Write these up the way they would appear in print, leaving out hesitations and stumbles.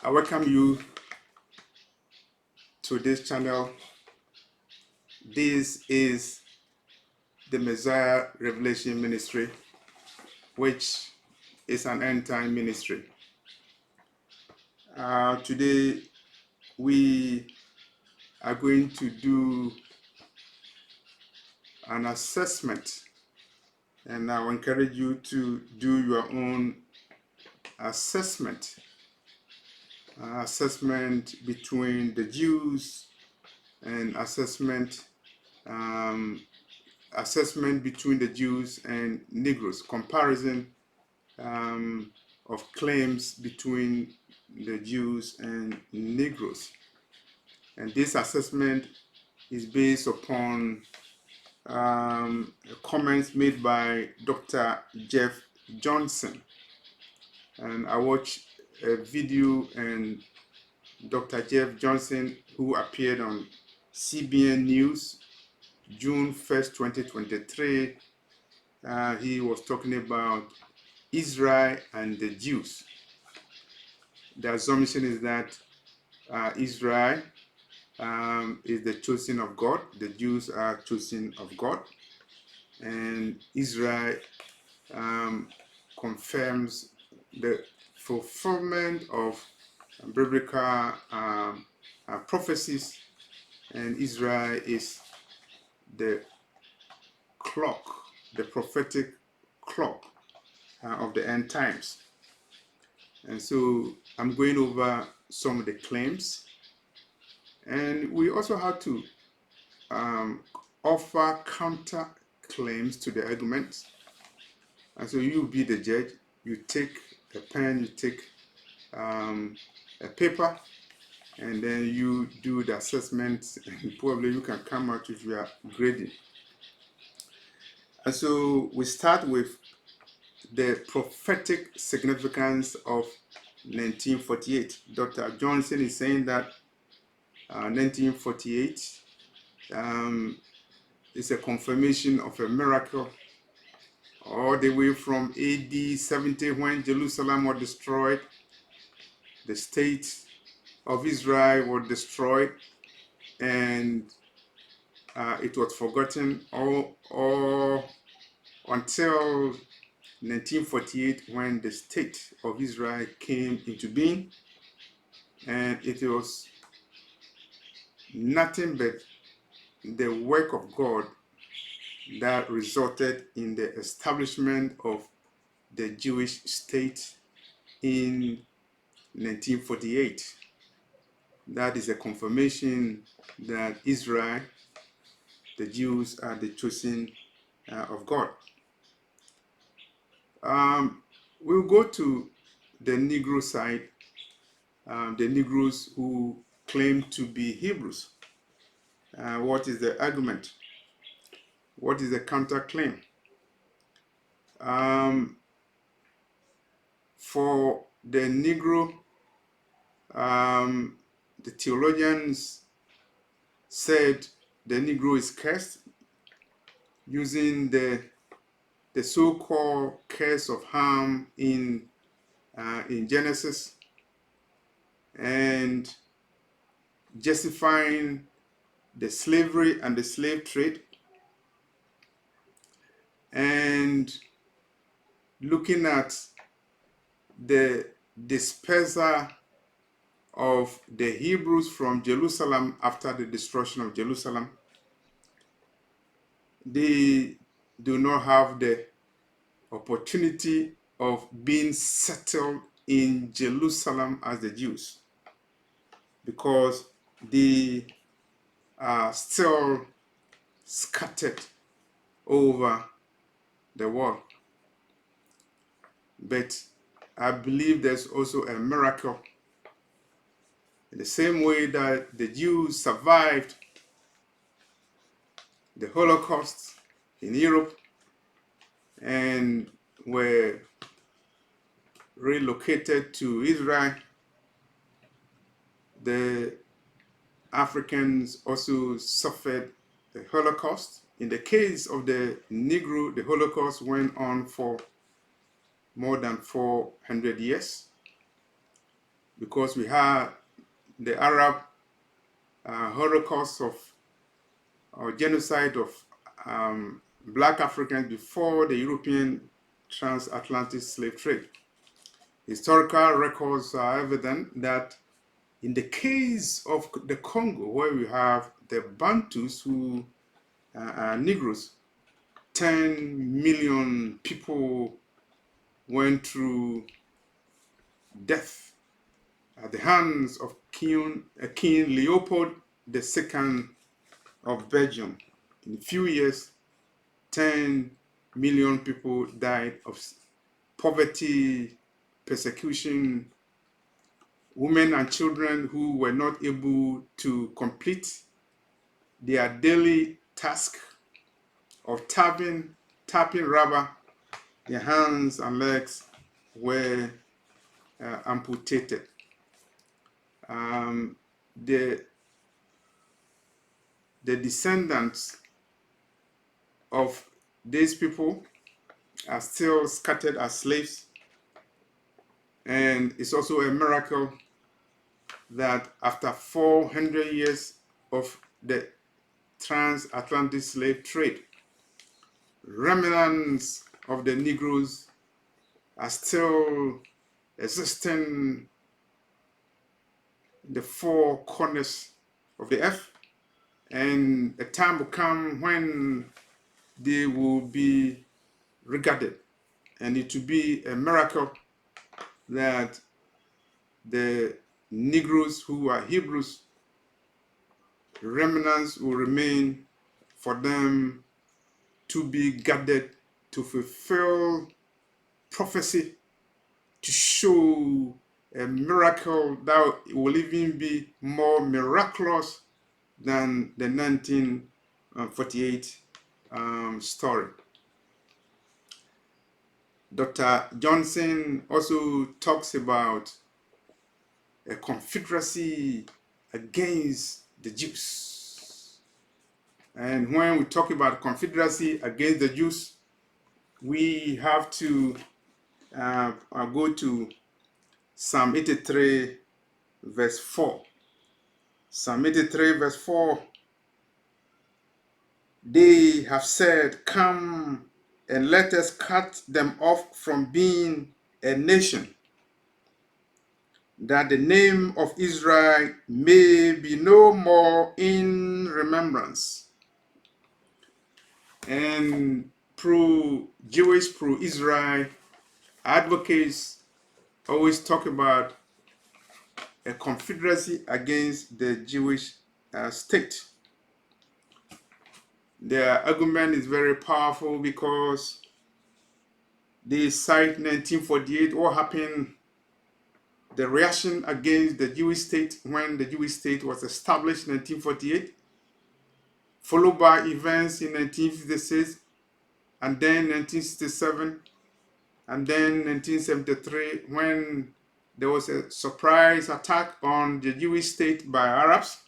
I welcome you to this channel. This is the Messiah Revelation Ministry, which is an end-time ministry. Today we are going to do an assessment, and I will encourage you to do your own assessment. Assessment between the Jews and assessment between the Jews and Negroes, comparison of claims between the Jews and Negroes. And this assessment is based upon comments made by Dr. Jeff Johnson. And I watched a video, and Dr. Jeff Johnson, who appeared on CBN News June 1st, 2023, he was talking about Israel and the Jews. The assumption is that Israel is the chosen of God, the Jews are chosen of God, and Israel confirms the fulfillment of biblical prophecies, and Israel is the clock, the prophetic clock of the end times. And so I'm going over some of the claims, and we also have to offer counter claims to the arguments. And so you be the judge. You take a pen, you take a paper, and then you do the assessment, and probably you can come out if you are grading. And so we start with the prophetic significance of 1948. Dr. Johnson is saying that 1948 is a confirmation of a miracle all the way from AD 70, when Jerusalem was destroyed, the state of Israel was destroyed, and it was forgotten all until 1948, when the state of Israel came into being, and it was nothing but the work of God that resulted in the establishment of the Jewish state in 1948. That is a confirmation that Israel, the Jews, are the chosen of God. We'll go to the Negro side, the Negroes who claim to be Hebrews. What is the argument? What is the counterclaim? For the Negro, the theologians said the Negro is cursed, using the so-called curse of Ham in Genesis, and justifying the slavery and the slave trade, and looking at the dispersal of the Hebrews from Jerusalem after the destruction of Jerusalem. They do not have the opportunity of being settled in Jerusalem as the Jews, because they are still scattered over the world. But I believe there's also a miracle. In the same way that the Jews survived the Holocaust in Europe and were relocated to Israel, the Africans also suffered the Holocaust. In the case of the Negro, the Holocaust went on for more than 400 years. because we had the Arab Holocaust or genocide of black Africans before the European transatlantic slave trade. Historical records are evident that in the case of the Congo, where we have the Bantus who are Negroes, 10 million people went through death at the hands of King Leopold II of Belgium. In a few years, 10 million people died of poverty, persecution, women and children who were not able to complete their daily task of tapping rubber. Their hands and legs were amputated. The descendants of these people are still scattered as slaves, and it's also a miracle that after 400 years of the transatlantic slave trade, remnants of the Negroes are still existing in the four corners of the earth, and a time will come when they will be regarded, and it will be a miracle that the Negroes who are Hebrews, remnants will remain for them to be gathered to fulfill prophecy, to show a miracle that will even be more miraculous than the 1948 story. Dr. Johnson also talks about a confederacy against the Jews. And when we talk about confederacy against the Jews, we have to go to Psalm 83, verse 4. Psalm 83, verse 4. They have said, "Come and let us cut them off from being a nation, that the name of Israel may be no more in remembrance." And pro-Jewish, pro-Israel advocates always talk about a confederacy against the Jewish state. Their argument is very powerful because they cite 1948, what happened, the reaction against the Jewish state when the Jewish state was established in 1948, followed by events in 1956, and then 1967, and then 1973, when there was a surprise attack on the Jewish state by Arabs.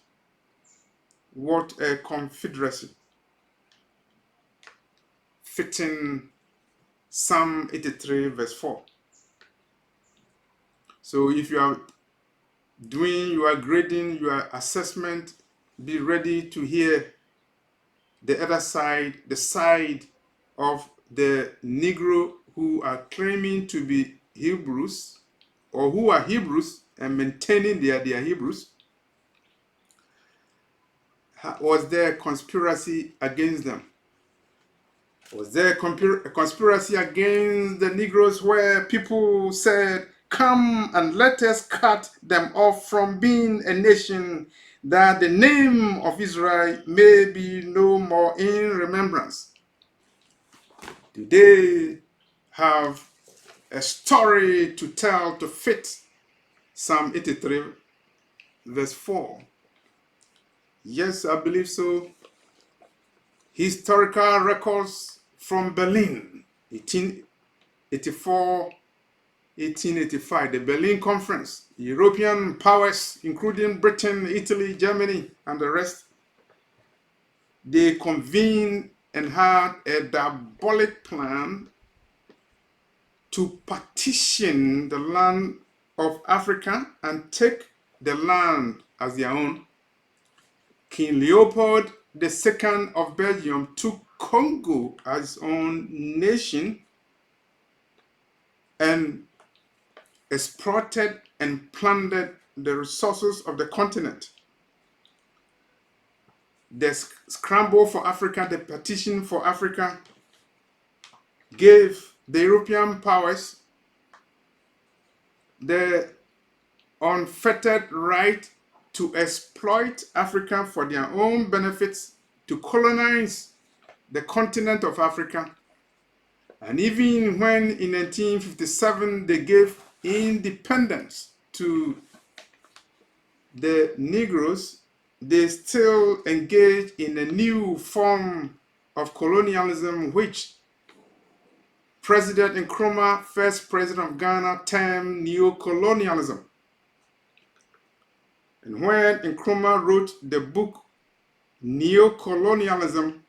What a confederacy, fitting Psalm 83, verse 4. So if you are doing your grading, your assessment, be ready to hear the other side, the side of the Negro who are claiming to be Hebrews, or who are Hebrews and maintaining they are Hebrews. Was there a conspiracy against them? Was there a conspiracy against the Negroes where people said, "Come and let us cut them off from being a nation, that the name of Israel may be no more in remembrance"? Do they have a story to tell to fit Psalm 83, verse 4? Yes, I believe so. Historical records from Berlin, 1884, 1885, the Berlin Conference, European powers, including Britain, Italy, Germany, and the rest, they convened and had a diabolic plan to partition the land of Africa and take the land as their own, King Leopold II of Belgium took Congo as his own nation and exploited and plundered the resources of the continent. The scramble for Africa, the petition for Africa, gave the European powers the unfettered right to exploit Africa for their own benefits, to colonize the continent of Africa. And even when in 1957 they gave independence to the Negroes, they still engaged in a new form of colonialism, which President Nkrumah, first president of Ghana, termed neocolonialism. And when Nkrumah wrote the book Neocolonialism,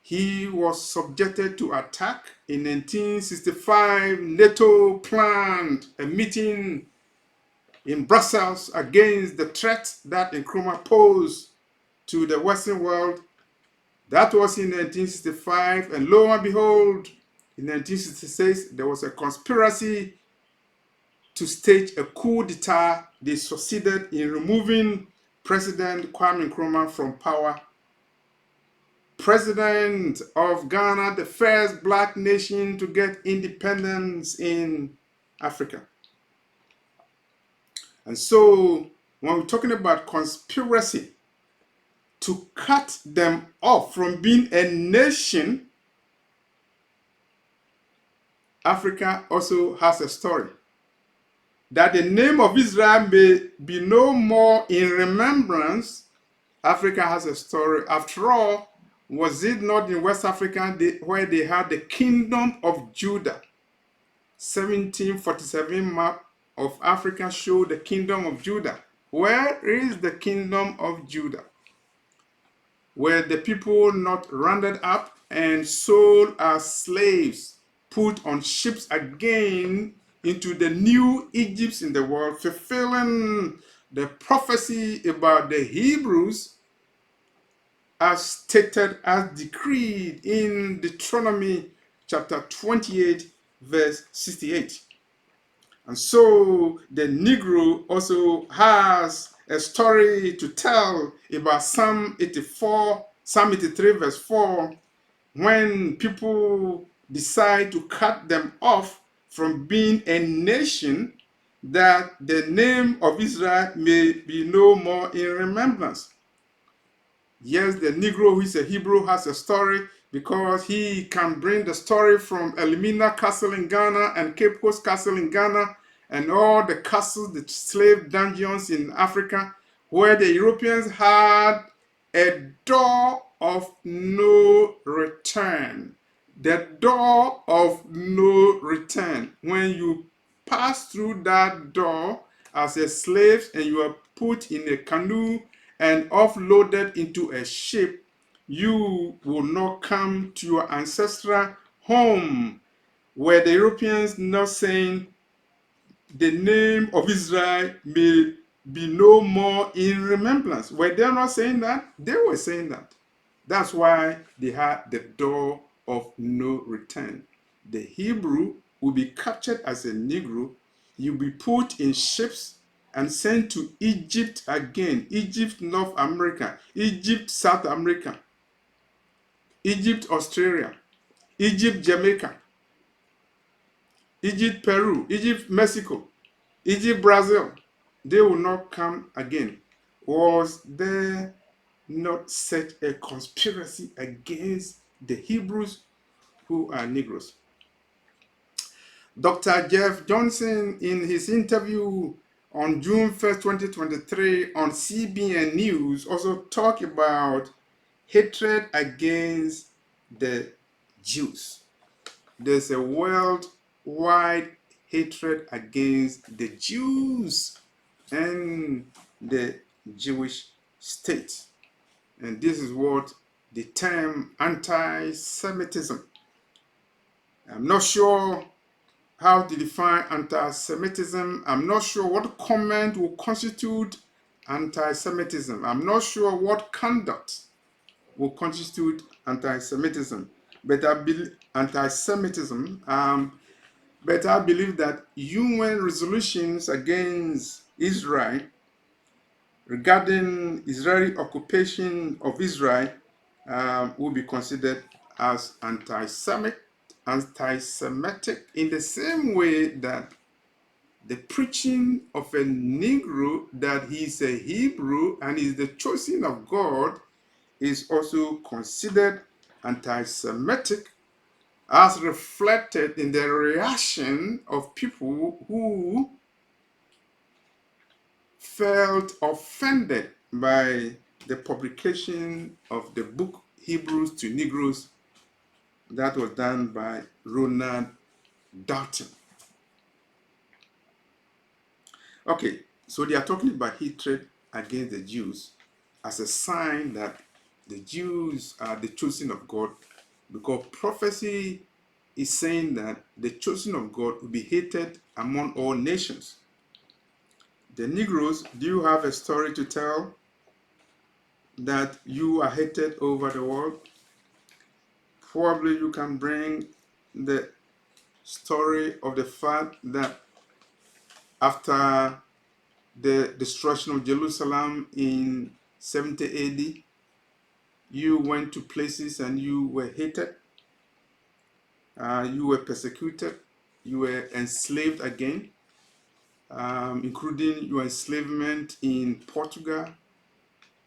he was subjected to attack. In 1965, NATO planned a meeting in Brussels against the threat that Nkrumah posed to the Western world. That was in 1965, and lo and behold, in 1966, there was a conspiracy to stage a coup d'etat. They succeeded in removing President Kwame Nkrumah from power. President of Ghana, the first black nation to get independence in Africa. And so, when we're talking about conspiracy to cut them off from being a nation, Africa also has a story. That the name of Israel may be no more in remembrance, Africa has a story. After all, was it not in West Africa where they had the Kingdom of Judah? 1747 map of Africa showed the Kingdom of Judah. Where is the Kingdom of Judah? Were the people not rounded up and sold as slaves, put on ships again into the new Egypts in the world, fulfilling the prophecy about the Hebrews as stated, as decreed in Deuteronomy chapter 28, verse 68. And so the Negro also has a story to tell about Psalm 84, Psalm 83, verse 4, when people decide to cut them off from being a nation, that the name of Israel may be no more in remembrance. Yes, the Negro who is a Hebrew has a story because he can bring the story from Elmina Castle in Ghana and Cape Coast Castle in Ghana and all the castles, the slave dungeons in Africa, where the Europeans had a door of no return. The door of no return. When you pass through that door as a slave and you are put in a canoe and offloaded into a ship, you will not come to your ancestral home. Were the Europeans not saying the name of Israel may be no more in remembrance? Were they not saying that? They were saying that. That's why they had the door of no return. The Hebrew will be captured as a Negro. You'll be put in ships and sent to Egypt again. Egypt, North America. Egypt, South America. Egypt, Australia. Egypt, Jamaica. Egypt, Peru. Egypt, Mexico. Egypt, Brazil. They will not come again. Was there not such a conspiracy against the Hebrews who are Negroes? Dr. Jeff Johnson, in his interview on June 1st, 2023 on CBN News, also talked about hatred against the Jews. There's a worldwide hatred against the Jews and the Jewish state. And this is what the term anti-Semitism. I'm not sure how to define anti-Semitism. I'm not sure what comment will constitute anti-Semitism. I'm not sure what conduct will constitute anti-Semitism. But I believe anti-Semitism. But I believe that UN resolutions against Israel regarding Israeli occupation of Israel will be considered as anti-Semitic in the same way that the preaching of a Negro that he is a Hebrew and is the chosen of God is also considered anti-Semitic, as reflected in the reaction of people who felt offended by the publication of the book Hebrews to Negroes that was done by Ronald Dalton. Okay, so they are talking about hatred against the Jews as a sign that the Jews are the chosen of God, because prophecy is saying that the chosen of God will be hated among all nations. The Negroes, do you have a story to tell that you are hated over the world? Probably you can bring the story of the fact that after the destruction of Jerusalem in 70 AD, you went to places and you were hated, you were persecuted, you were enslaved again, including your enslavement in Portugal,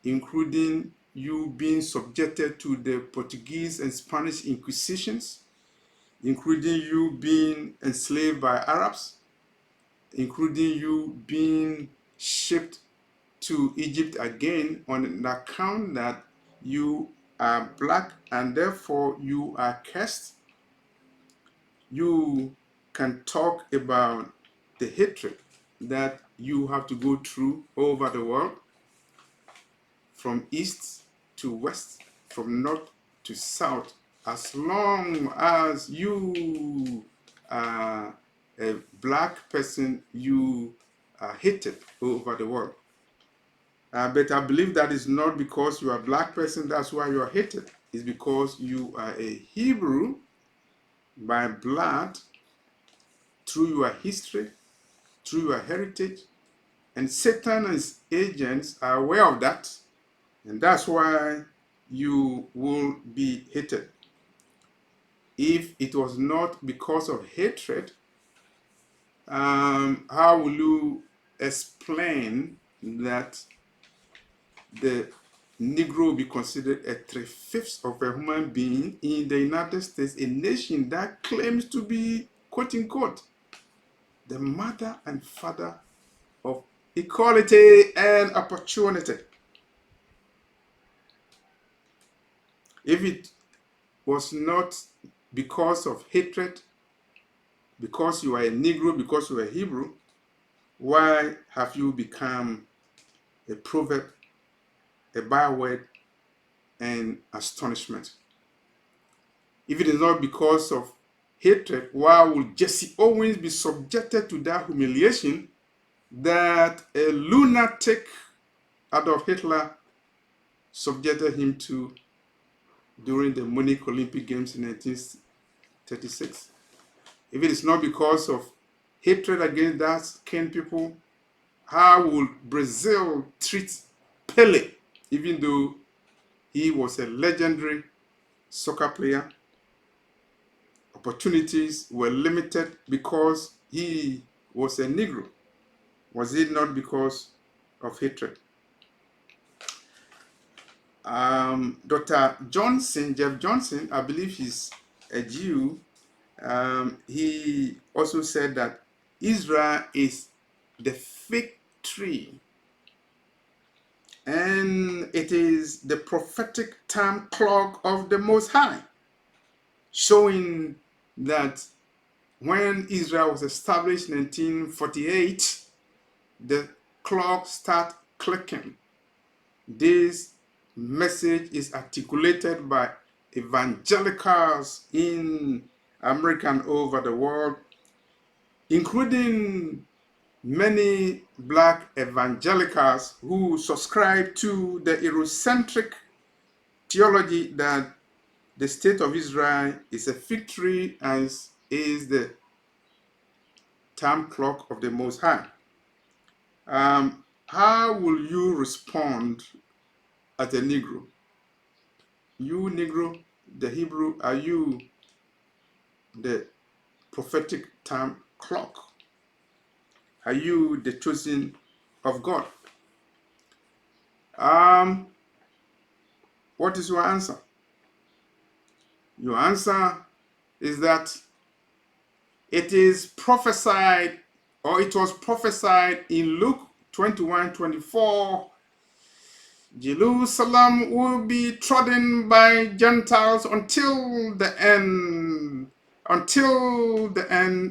including you being subjected to the Portuguese and Spanish Inquisitions, including you being enslaved by Arabs, including you being shipped to Egypt again on an account that you are black and therefore you are cursed. You can talk about the hatred that you have to go through over the world, from east to west, from north to south, as long as you are a black person, you are hated over the world. But I believe that is not because you are a black person, that's why you are hated. It's because you are a Hebrew by blood, through your history, through your heritage, and Satan and his agents are aware of that, and that's why you will be hated. If it was not because of hatred, how will you explain that the Negro will be considered a 3/5 of a human being in the United States, a nation that claims to be, quote unquote, the mother and father of equality and opportunity? If it was not because of hatred, because you are a Negro, because you are a Hebrew, why have you become a proverb, a byword, and astonishment? If it is not because of hatred, why would Jesse Owens be subjected to that humiliation that a lunatic Adolf Hitler subjected him to during the Munich Olympic Games in 1936? If it is not because of hatred against that skin people, how would Brazil treat Pele, even though he was a legendary soccer player? Opportunities were limited because he was a Negro. Was it not because of hatred? Dr. Johnson, Jeff Johnson, I believe he's a Jew. He also said that Israel is the fig tree, and it is the prophetic time clock of the Most High, showing that when Israel was established in 1948, the clock started clicking. This message is articulated by evangelicals in America and over the world, including many black evangelicals who subscribe to the Eurocentric theology that the state of Israel is a fig tree and is the time clock of the Most High. How will you respond as a Negro? You Negro, the Hebrew, are you the prophetic time clock? Are you the chosen of God? What is your answer? Your answer is that it is prophesied, or it was prophesied in Luke 21:24. Jerusalem will be trodden by Gentiles until the end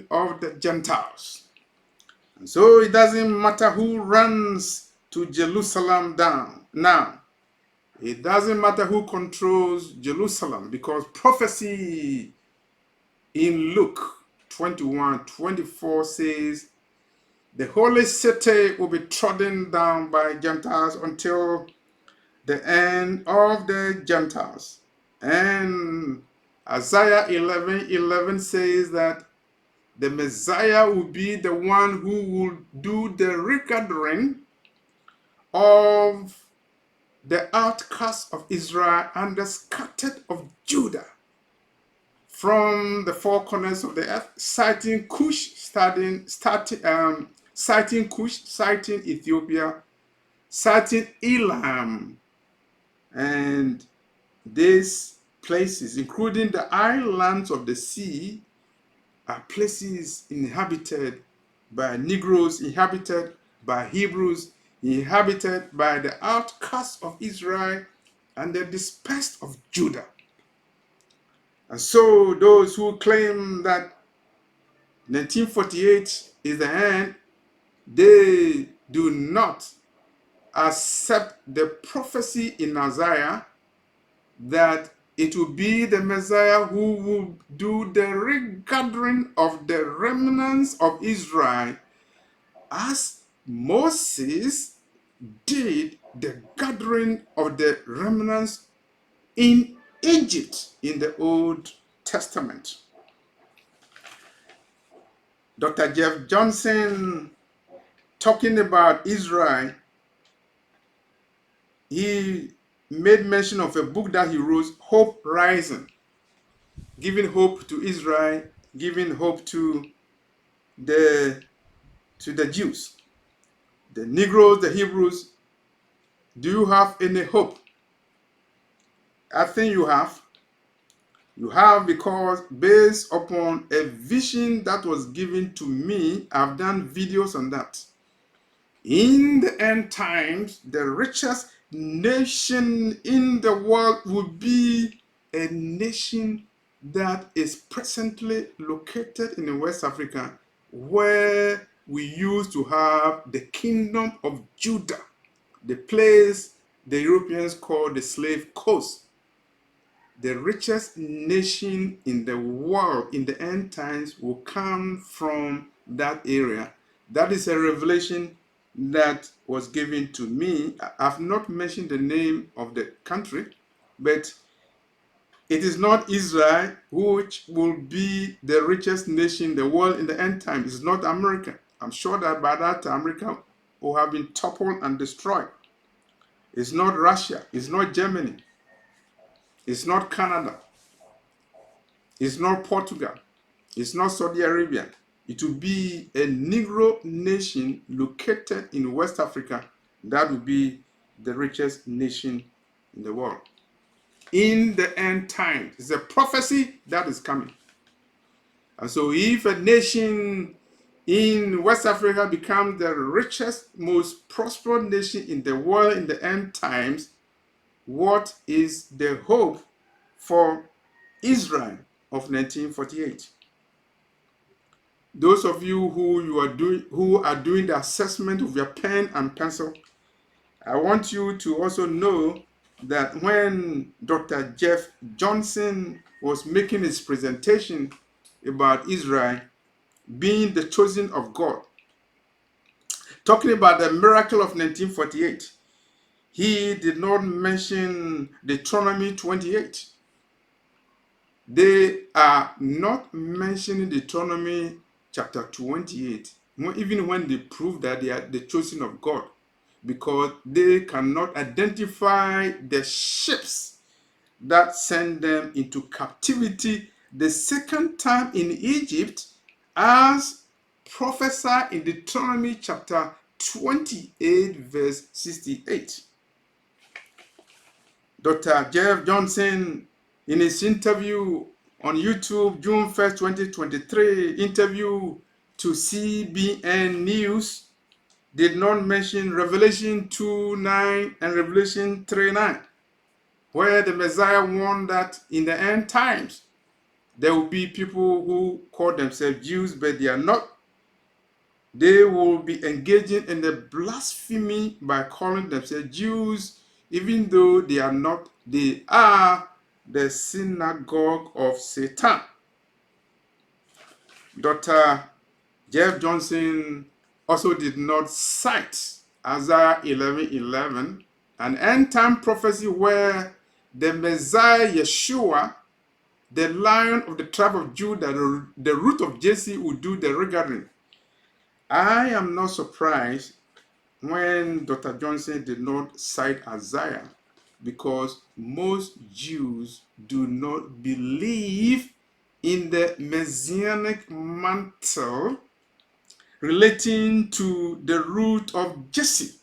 of the Gentiles. And so it doesn't matter who runs to Jerusalem now. It doesn't matter who controls Jerusalem, because prophecy in Luke 21:24 says the holy city will be trodden down by Gentiles until the end of the Gentiles. And Isaiah 11:11 says that the Messiah will be the one who will do the regathering of the outcasts of Israel and the scattered of Judah from the four corners of the earth, citing Cush, citing Cush, citing Ethiopia, citing Elam, and these places, including the islands of the sea, are places inhabited by Negroes, inhabited by Hebrews, inhabited by the outcasts of Israel and the dispersed of Judah. And so those who claim that 1948 is the end, they do not accept the prophecy in Isaiah that it will be the Messiah who will do the regathering of the remnants of Israel, as Moses did the gathering of the remnants in Egypt in the Old Testament. Dr. Jeff Johnson, talking about Israel, he made mention of a book that he wrote, Hope Rising, giving hope to Israel, giving hope to the Jews, the Negroes, the Hebrews. Do you have any hope? I think you have. You have, because based upon a vision that was given to me, I've done videos on that. In the end times, the richest nation in the world will be a nation that is presently located in West Africa, where we used to have the kingdom of Judah, the place the Europeans call the slave coast. The richest nation in the world in the end times will come from that area. That is a revelation that was given to me. I've not mentioned the name of the country, but it is not Israel which will be the richest nation in the world in the end time. It's not America. I'm sure that by that time, America will have been toppled and destroyed. It's not Russia. It's not Germany. It's not Canada. It's not Portugal. It's not Saudi Arabia. It will be a Negro nation located in West Africa. That will be the richest nation in the world. In the end time, it's a prophecy that is coming. And so if a nation in West Africa becomes the richest, most prosperous nation in the world in the end times, what is the hope for Israel of 1948? Those of you who are doing the assessment with your pen and pencil, I want you to also know that when Dr. Jeff Johnson was making his presentation about Israel, being the chosen of God. Talking about the miracle of 1948, he did not mention Deuteronomy 28. They are not mentioning Deuteronomy chapter 28, even when they prove that they are the chosen of God, because they cannot identify the ships that sent them into captivity the second time in Egypt, as prophesied in Deuteronomy chapter 28, verse 68. Dr. Jeff Johnson, in his interview on YouTube, June 1st, 2023, interview to CBN News, did not mention Revelation 2:9 and Revelation 3:9, where the Messiah warned that in the end times, there will be people who call themselves Jews, but they are not. They will be engaging in the blasphemy by calling themselves Jews, even though they are not. They are the synagogue of Satan. Dr. Jeff Johnson also did not cite Isaiah 11:11, an end-time prophecy where the Messiah Yeshua, the Lion of the tribe of Judah, the root of Jesse, will do the regathering. I am not surprised when Dr. Johnson did not cite Isaiah, because most Jews do not believe in the messianic mantle relating to the root of Jesse.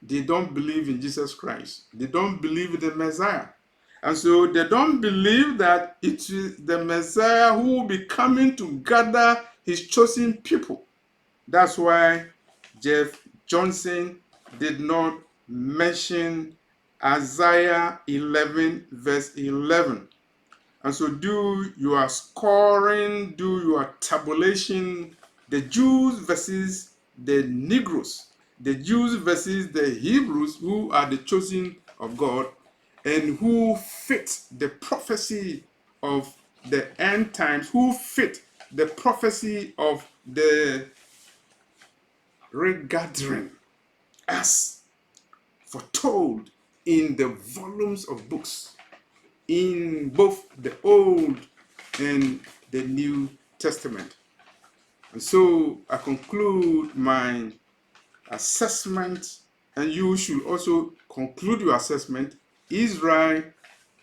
They don't believe in Jesus Christ. They don't believe in the Messiah. And so they don't believe that it is the Messiah who will be coming to gather his chosen people. That's why Jeff Johnson did not mention Isaiah 11, verse 11. And so do your scoring, do your tabulation, the Jews versus the Negroes, the Jews versus the Hebrews, who are the chosen of God and who fit the prophecy of the end times, who fit the prophecy of the regathering as foretold in the volumes of books in both the Old and the New Testament. And so I conclude my assessment, and you should also conclude your assessment. Israel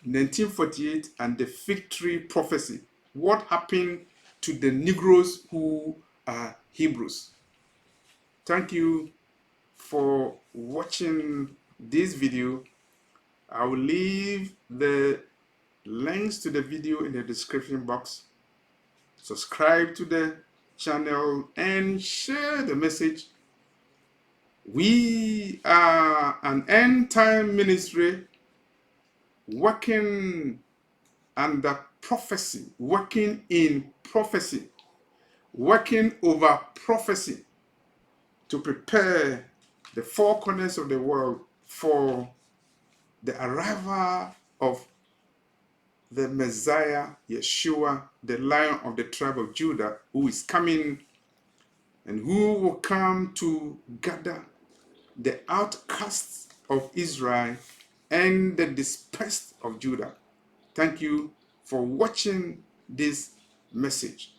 1948 and the fig tree prophecy. What happened to the Negroes who are Hebrews? Thank you for watching this video. I will leave the links to the video in the description box. Subscribe to the channel and share the message. We are an end time ministry working under prophecy, working in prophecy, working over prophecy to prepare the four corners of the world for the arrival of the Messiah, Yeshua, the Lion of the tribe of Judah, who is coming and who will come to gather the outcasts of Israel and the dispersed of Judah. Thank you for watching this message.